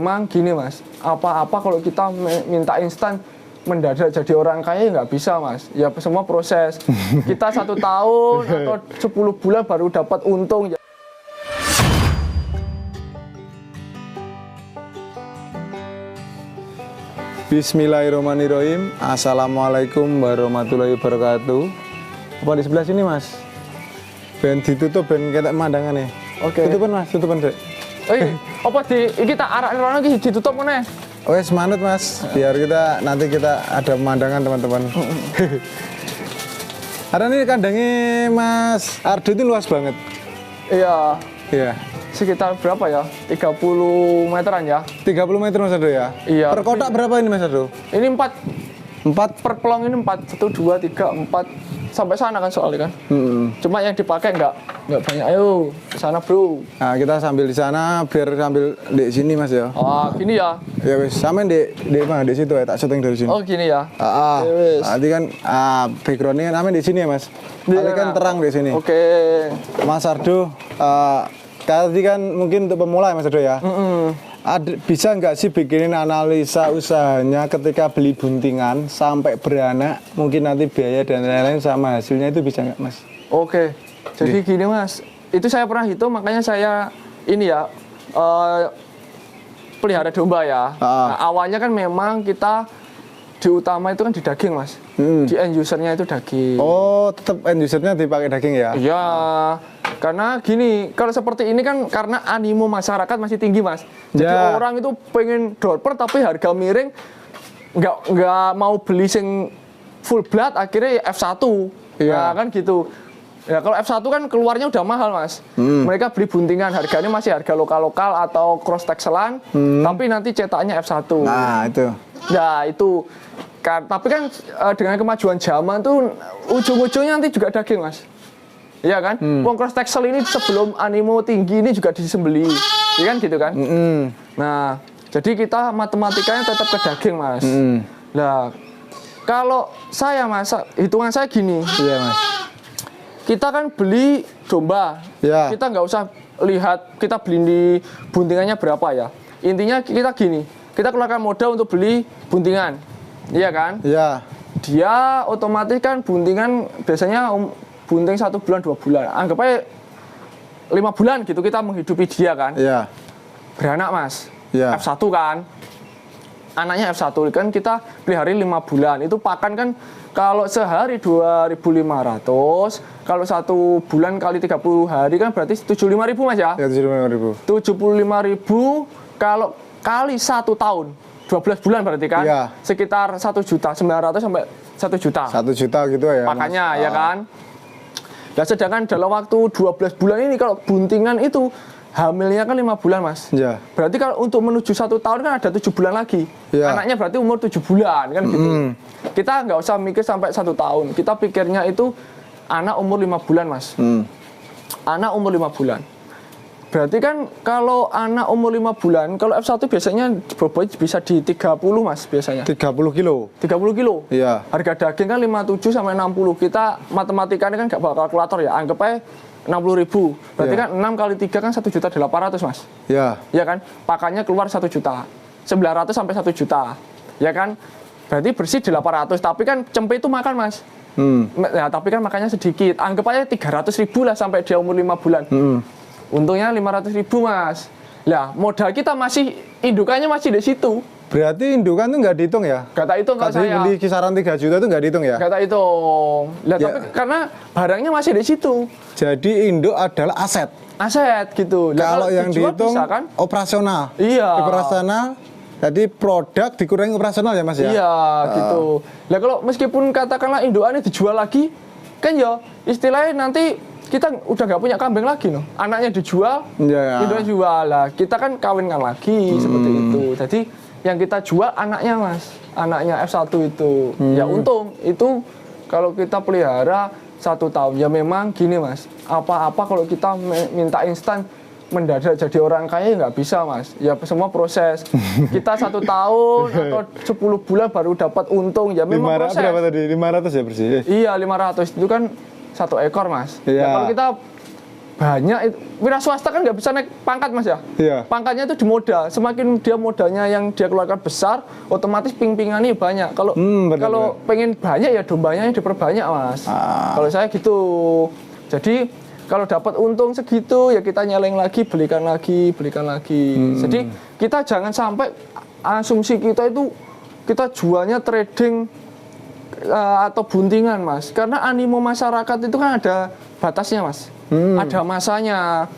Memang gini mas, apa-apa kalau kita minta instan mendadak jadi orang kaya nggak bisa mas. Ya semua proses. Kita 1 tahun atau 10 bulan baru dapat untung. Bismillahirrahmanirrahim. Assalamualaikum warahmatullahi wabarakatuh. Apa di sebelah sini mas? Ben ditutup ben ketek pemandangan nih. Oke. Tutupan mas, tutupan dek. Apa kita arah lagi ditutup mana? Wes manut mas, biar nanti kita ada pemandangan teman-teman. Ada nih kandangnya mas Ardo itu luas banget. Iya. Iya. Sekitar berapa ya? 30 meteran ya? 30 meter mas Ardo ya? Iya. Per kotak berapa ini mas Ardo? Ini 4 per pelong ini 4, 1, 2, 3, 4 sampai sana kan soalnya kan. Cuma yang dipakai nggak banyak. Ayo ke sana bro. Nah kita sambil di sana biar sambil di sini mas ya. Gini ya. Ya wes, sama di mana di situ ya, tak syuting dari sini. Oh gini ya. Nanti kan backgroundnya kan amin di sini ya mas. Nanti kan terang di sini. Oke. Mas Ardo, tadi kan mungkin untuk pemula ya mas Ardo ya. Bisa nggak sih bikinin analisa usahanya ketika beli buntingan sampai beranak, mungkin nanti biaya dan lain-lain sama hasilnya itu bisa nggak mas? Oke, jadi gini mas, itu saya pernah hitung makanya saya ini ya pelihara domba ya. Nah, awalnya kan memang kita diutama itu kan di daging mas, di end usernya itu daging. Oh, tetap end usernya dipakai daging ya? Iya. Karena gini, kalau seperti ini kan karena animo masyarakat masih tinggi mas. Jadi orang itu pengen dorper tapi harga miring, nggak mau beli sing full blood, akhirnya ya F1. Ya kan gitu. Ya kalau F1 kan keluarnya udah mahal mas. Mereka beli buntingan, harganya masih harga lokal-lokal atau cross texelan, tapi nanti cetaknya F1. Nah itu. Ya itu. Tapi kan dengan kemajuan zaman tuh ujung-ujungnya nanti juga daging mas. Iya kan? Wong cross texel ini sebelum animo tinggi ini juga disembeli. Iya kan gitu kan? Nah, jadi kita matematikanya tetap ke daging, Mas. Nah, kalau saya mas, hitungan saya gini. Iya, Mas. Kita kan beli domba. Ya. Kita nggak usah lihat kita beli di buntingannya berapa ya. Intinya kita gini, kita keluarkan modal untuk beli buntingan. Iya kan? Iya. Dia otomatis kan buntingan biasanya bunting 1 bulan 2 bulan, anggap aja 5 bulan gitu kita menghidupi dia kan. Iya. Beranak mas. Iya. F1 kan, anaknya F1 kan kita pelihara 5 bulan. Itu pakan kan kalau sehari 2.500, kalau 1 bulan kali 30 hari kan berarti 75.000 mas ya. Ya 75.000. 75.000 kalau kali 1 tahun 12 bulan berarti kan. Iya. Sekitar 1.900.000 sampai 1 juta. 1 juta gitu ya. Makanya ya kan. Nah sedangkan dalam waktu 12 bulan ini kalau buntingan itu hamilnya kan 5 bulan mas. Ya. Berarti kalau untuk menuju 1 tahun kan ada 7 bulan lagi. Ya. Anaknya berarti umur 7 bulan kan gitu. Kita nggak usah mikir sampai 1 tahun. Kita pikirnya itu anak umur 5 bulan mas. Anak umur 5 bulan. Berarti kan kalau anak umur 5 bulan, kalau F1 biasanya bobot bisa di 30 mas biasanya. 30 kilo? 30 kilo? Iya. Harga daging kan 57 sampai 60. Kita matematikanya kan nggak bawa kalkulator ya, anggap aja 60.000. Berarti kan 6 kali 3 kan 1.800.000 mas. Iya. Iya kan? Pakannya keluar 1 juta. 900 sampai 1 juta. Ya kan? Berarti bersih 800. Tapi kan cempe itu makan mas. Ya, tapi kan makannya sedikit. Anggap aja 300.000 lah sampai dia umur 5 bulan. Untungnya 500.000 mas. Lah modal kita masih, indukannya masih di situ. Berarti indukan tuh nggak dihitung ya? Kata itu nggak saya. Beli kisaran 3 juta tuh nggak dihitung ya? Kata itu. Lah ya. Tapi karena barangnya masih di situ. Jadi induk adalah aset. Aset gitu. Lah, kalau yang dihitung bisa, kan? operasional. Iya. Operasional. Jadi produk dikurangi operasional ya mas ya? Iya gitu. Lah kalau meskipun katakanlah indukannya dijual lagi, kan ya istilahnya nanti kita udah nggak punya kambing lagi loh. Anaknya dijual, induknya jual lah. Kita kan kawinkan lagi seperti itu. Jadi yang kita jual anaknya mas, anaknya F1 itu. Ya untung itu kalau kita pelihara 1 tahun. Ya memang gini mas, apa-apa kalau kita minta instan mendadak jadi orang kaya nggak bisa mas. Ya semua proses. Kita 1 tahun atau 10 bulan baru dapat untung. Ya memang proses. Berapa tadi? 500 ya bersih? Iya 500 itu kan 1 ekor mas. Iya. Ya, kalau kita banyak. Wira swasta kan nggak bisa naik pangkat mas ya. Iya. Pangkatnya itu di modal. Semakin dia modalnya yang dia keluarkan besar, otomatis ping-pingannya banyak. Kalau pengen banyak ya dombanya yang diperbanyak mas. Kalau saya gitu. Jadi kalau dapat untung segitu ya kita nyeleng lagi, belikan lagi. Jadi kita jangan sampai asumsi kita itu kita jualnya trading atau buntingan mas, karena animo masyarakat itu kan ada batasnya mas, ada masanya.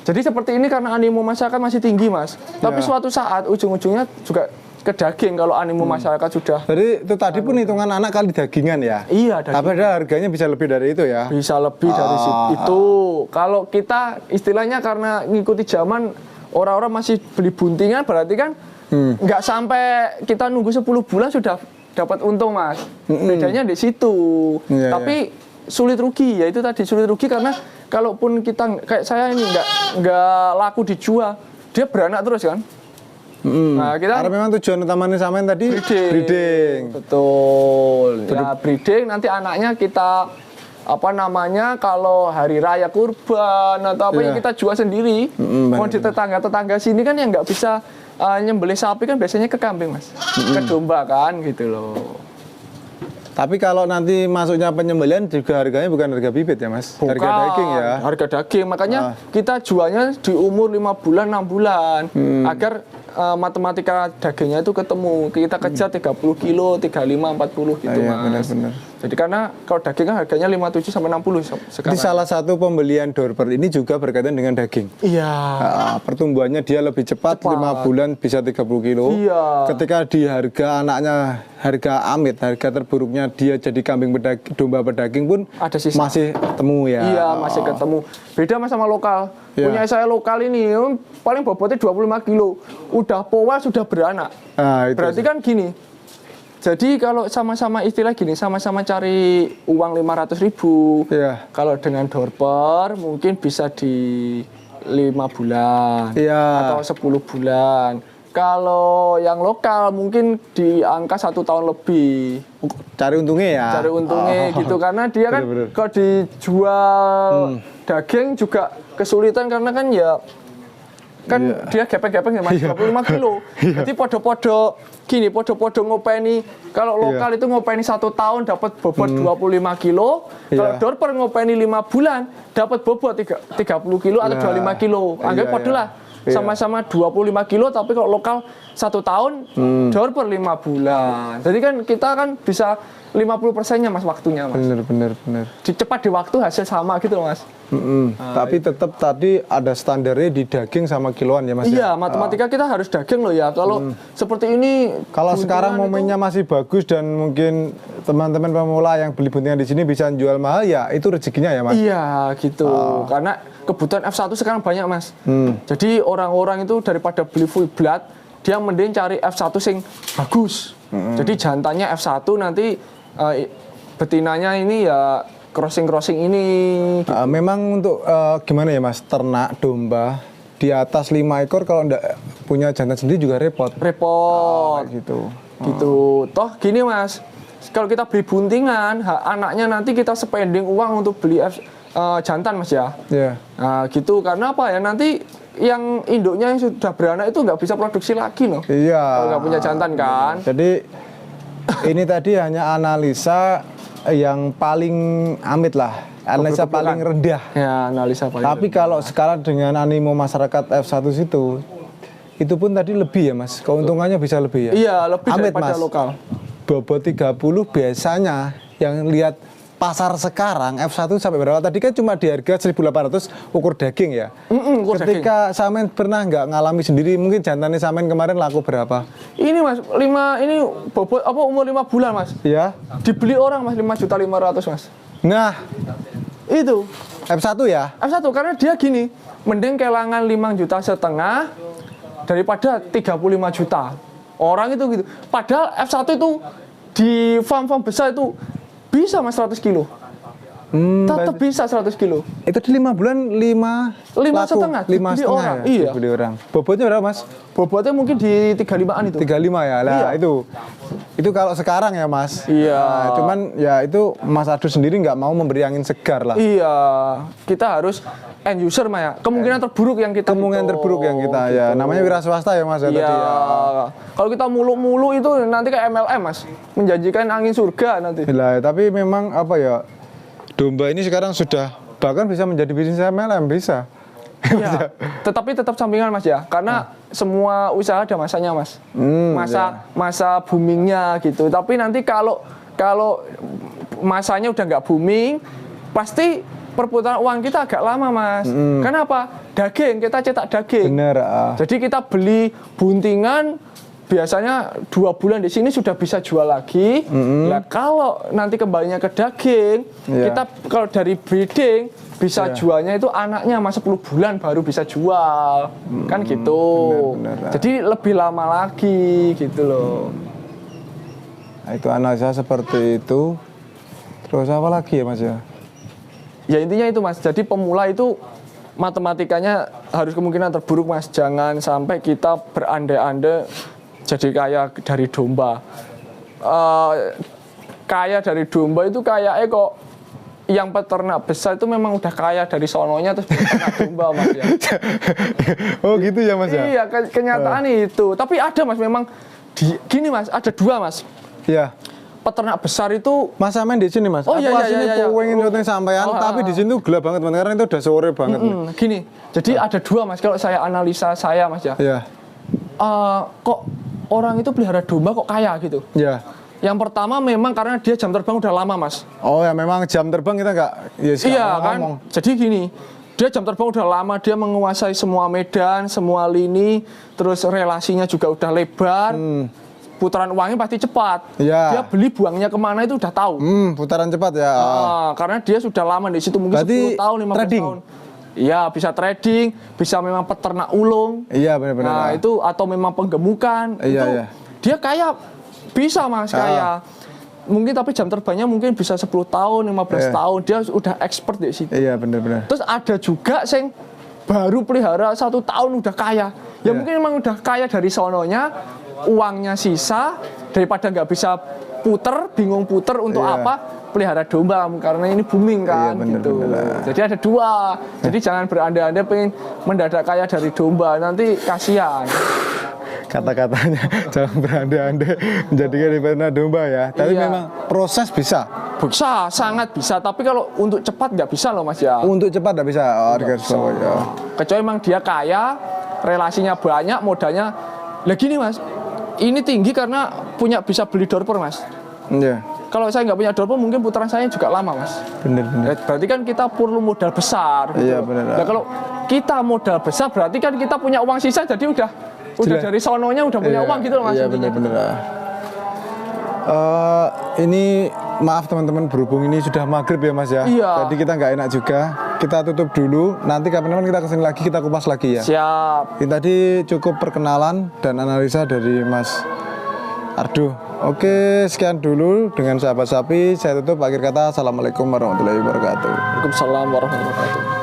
Jadi seperti ini karena animo masyarakat masih tinggi mas, tapi suatu saat ujung-ujungnya juga ke daging kalau animo masyarakat sudah. Jadi itu tadi pun hitungan anak kali dagingan ya? Iya. Tapi ada harganya bisa lebih dari itu ya? Bisa lebih dari itu. Kalau kita istilahnya karena ngikuti zaman, orang-orang masih beli buntingan, berarti kan nggak sampai kita nunggu 10 bulan sudah dapat untung mas. Bedanya di situ. Tapi sulit rugi, ya itu tadi sulit rugi karena kalaupun kita kayak saya ini nggak laku dijual, dia beranak terus kan. Nah, karena memang tujuan utamanya samain tadi breeding. Betul. Ya breeding, nanti anaknya kita kalau hari raya kurban atau apa yang kita jual sendiri. Mau di tetangga sini kan yang nggak bisa nyembelih sapi kan biasanya ke kambing mas, ke domba kan gitu loh. Tapi kalau nanti masuknya penyembelihan juga harganya bukan harga bibit ya mas? Bukan, harga daging ya? Harga daging, makanya kita jualnya di umur 5 bulan, 6 bulan agar matematika dagingnya itu ketemu. Kita kejar 30 kilo, 35, 40 gitu mas. Benar. Jadi karena kalau daging kan harganya 57 sampai 60 sekarang. Jadi salah satu pembelian Dorper ini juga berkaitan dengan daging. Iya. Pertumbuhannya dia lebih cepat. 5 bulan bisa 30 kilo. Iya. Ketika di harga anaknya, harga amit, harga terburuknya dia jadi domba pedaging pun ada sisa. Masih ketemu ya. Iya, masih ketemu. Beda mas sama lokal. Punya saya lokal ini paling bobotnya 25 kilo. Udah powal sudah beranak. Berarti kan gini. Jadi kalau sama-sama istilah gini, sama-sama cari uang 500.000. Kalau dengan Dorper mungkin bisa di 5 bulan atau 10 bulan. Kalau yang lokal mungkin di angka 1 tahun lebih. Cari untungnya ya? Cari untungnya gitu, karena dia kan kalau dijual daging juga kesulitan karena kan ya dia gepeng-gepeng ya mas, 25 kilo. Jadi podo-podo ngopeni. Kalau lokal itu ngopeni 1 tahun dapat bobot 25 kilo. Kalau Dorper ngopeni 5 bulan dapat bobot 30 kilo atau 25 kilo. Anggap podo lah. Sama-sama 25 kilo, tapi kalau lokal 1 tahun, Dorper 5 bulan. Jadi kan kita kan bisa 50%-nya mas waktunya mas. Bener. Cepat di waktu hasil sama gitu mas. Tapi tetap tadi ada standarnya di daging sama kiloan ya mas. Iya, matematika kita harus daging loh ya. Kalau seperti ini, kalau sekarang momennya masih bagus dan mungkin teman-teman pemula yang beli buntingan di sini bisa jual mahal ya, itu rezekinya ya mas. Iya gitu. Karena kebutuhan F1 sekarang banyak mas. Jadi orang-orang itu daripada beli full blood, dia mending cari F1 sing bagus. Jadi jantannya F1 nanti betinanya ini ya crossing ini. Memang untuk gimana ya mas, ternak domba di atas 5 ekor kalau enggak punya jantan sendiri juga repot. Gitu. Toh gini mas, kalau kita beli buntingan, anaknya nanti kita spending uang untuk beli jantan mas ya. Nah gitu, karena apa ya, nanti yang induknya yang sudah beranak itu nggak bisa produksi lagi loh. Kalau nggak punya jantan kan. Jadi ini tadi hanya analisa yang paling amit lah, analisa paling rendah. Ya, analisa paling Tapi rendah. Kalau sekarang dengan animo masyarakat F1 itu pun tadi lebih ya mas, keuntungannya bisa lebih ya? Iya, lebih amit, daripada mas. Lokal. Bobot 30 biasanya yang lihat pasar sekarang F1 sampai berapa? Tadi kan cuma di harga 1.800 ukur daging ya. Ketika Samen pernah nggak ngalami sendiri, mungkin jantannya Samen kemarin laku berapa? Ini mas, ini bobot umur 5 bulan mas. Iya. Dibeli orang mas 5.500.000 mas. Nah, itu F1 ya? F1 karena dia gini, mending kelangan 5,5 juta daripada 35 juta. Orang itu gitu. Padahal F1 itu di farm-farm besar itu bisa mas 100 kilo. Tetap bisa 100 kilo. Itu di 5 bulan 5,5 5,5 orang. ya, Iya. dibeli orang. Bobotnya berapa Mas? Bobotnya mungkin di 35-an itu. 35 ya. Lah Iya. itu kalau sekarang ya Mas. Iya. Nah, cuman ya itu Mas Ardo sendiri nggak mau memberi angin segar lah. Iya. Kita harus end user Maya. Kemungkinan terburuk yang kita terburuk yang kita ya. Namanya wira swasta ya Mas ya, iya. tadi ya. Kalau kita mulu-mulu itu nanti kayak MLM Mas, menjanjikan angin surga nanti. Lah, tapi memang apa ya? Domba ini sekarang sudah bahkan bisa menjadi bisnis MLM bisa. Iya. Tetapi tetap sampingan Mas ya, karena semua usaha ada masanya Mas. Masa boomingnya gitu. Tapi nanti kalau masanya udah nggak booming, pasti perputaran uang kita agak lama Mas. Kenapa? Daging, kita cetak daging. Bener. Jadi kita beli buntingan biasanya 2 bulan di sini sudah bisa jual lagi. Nah, kalau nanti kembalinya ke daging, kita kalau dari breeding bisa jualnya itu anaknya mas 10 bulan baru bisa jual. Kan gitu. Bener. Jadi lebih lama lagi gitu loh. Nah, itu analisa seperti itu. Terus apa lagi ya Mas ya? Ya intinya itu Mas. Jadi pemula itu matematikanya harus kemungkinan terburuk Mas. Jangan sampai kita berandai-andai jadi kaya dari domba. Kaya dari domba itu kayaknya kok yang peternak besar itu memang udah kaya dari sononya terus peternak domba Mas ya. Oh gitu ya Mas ya? Iya, kenyataan itu. Tapi ada Mas memang gini Mas, ada 2 Mas. Iya. Peternak besar itu Mas Amen di sini Mas. Oh iya iya. Pengen syuting sampean, tapi di sini tuh gelap banget karena itu udah sore banget. Gini, jadi ada 2 Mas kalau saya analisa saya Mas ya. Iya. Kok orang itu pelihara domba kok kaya gitu? Iya. Yang pertama memang karena dia jam terbang udah lama Mas. Oh ya memang jam terbang kita nggak. Iya kan. Jadi gini, dia jam terbang udah lama, dia menguasai semua medan, semua lini, terus relasinya juga udah lebar. Putaran uangnya pasti cepat. Ya. Dia beli buangnya kemana itu udah tahu. Putaran cepat ya. Karena dia sudah lama di situ mungkin berarti 10 tahun, 15 trading. tahun. Iya, bisa trading, bisa memang peternak ulung. Iya benar-benar. Nah, itu atau memang penggemukan. Iya, itu iya. dia kaya bisa Mas kaya. Mungkin tapi jam terbangnya mungkin bisa 10 tahun, 15 tahun. Dia udah expert di situ. Iya benar-benar. Terus ada juga sing baru pelihara 1 tahun udah kaya. Ya mungkin memang udah kaya dari sononya, uangnya sisa daripada nggak bisa puter, bingung puter untuk apa, pelihara domba karena ini booming kan gitu. Jadi ada 2. Jadi jangan berandai-andai pengen mendadak kaya dari domba, nanti kasihan. Kata-katanya jangan berandai-andai menjadikan peternak domba ya. Tapi memang proses bisa. Bisa, sangat bisa. Tapi kalau untuk cepat nggak bisa loh Mas ya. Untuk cepat nggak bisa. Ya. Kecuali memang dia kaya, relasinya banyak, modalnya. Lah gini Mas, ini tinggi karena bisa beli dorper Mas. Iya. Kalau saya nggak punya dorper mungkin putaran saya juga lama Mas. Bener. Berarti kan kita perlu modal besar. Iya benar. Nah kalau kita modal besar berarti kan kita punya uang sisa jadi udah dari sononya udah punya uang gitu loh Mas. Iya benar. Ini maaf teman-teman berhubung ini sudah maghrib ya Mas ya. Iya. Jadi kita nggak enak juga. Kita tutup dulu. Nanti kapan-kapan kita kesini lagi kita kupas lagi ya. Siap. Ini tadi cukup perkenalan dan analisa dari Mas Ardo. Oke, sekian dulu dengan sahabat sapi. Saya tutup akhir kata. Assalamualaikum warahmatullahi wabarakatuh. Waalaikumsalam warahmatullahi wabarakatuh.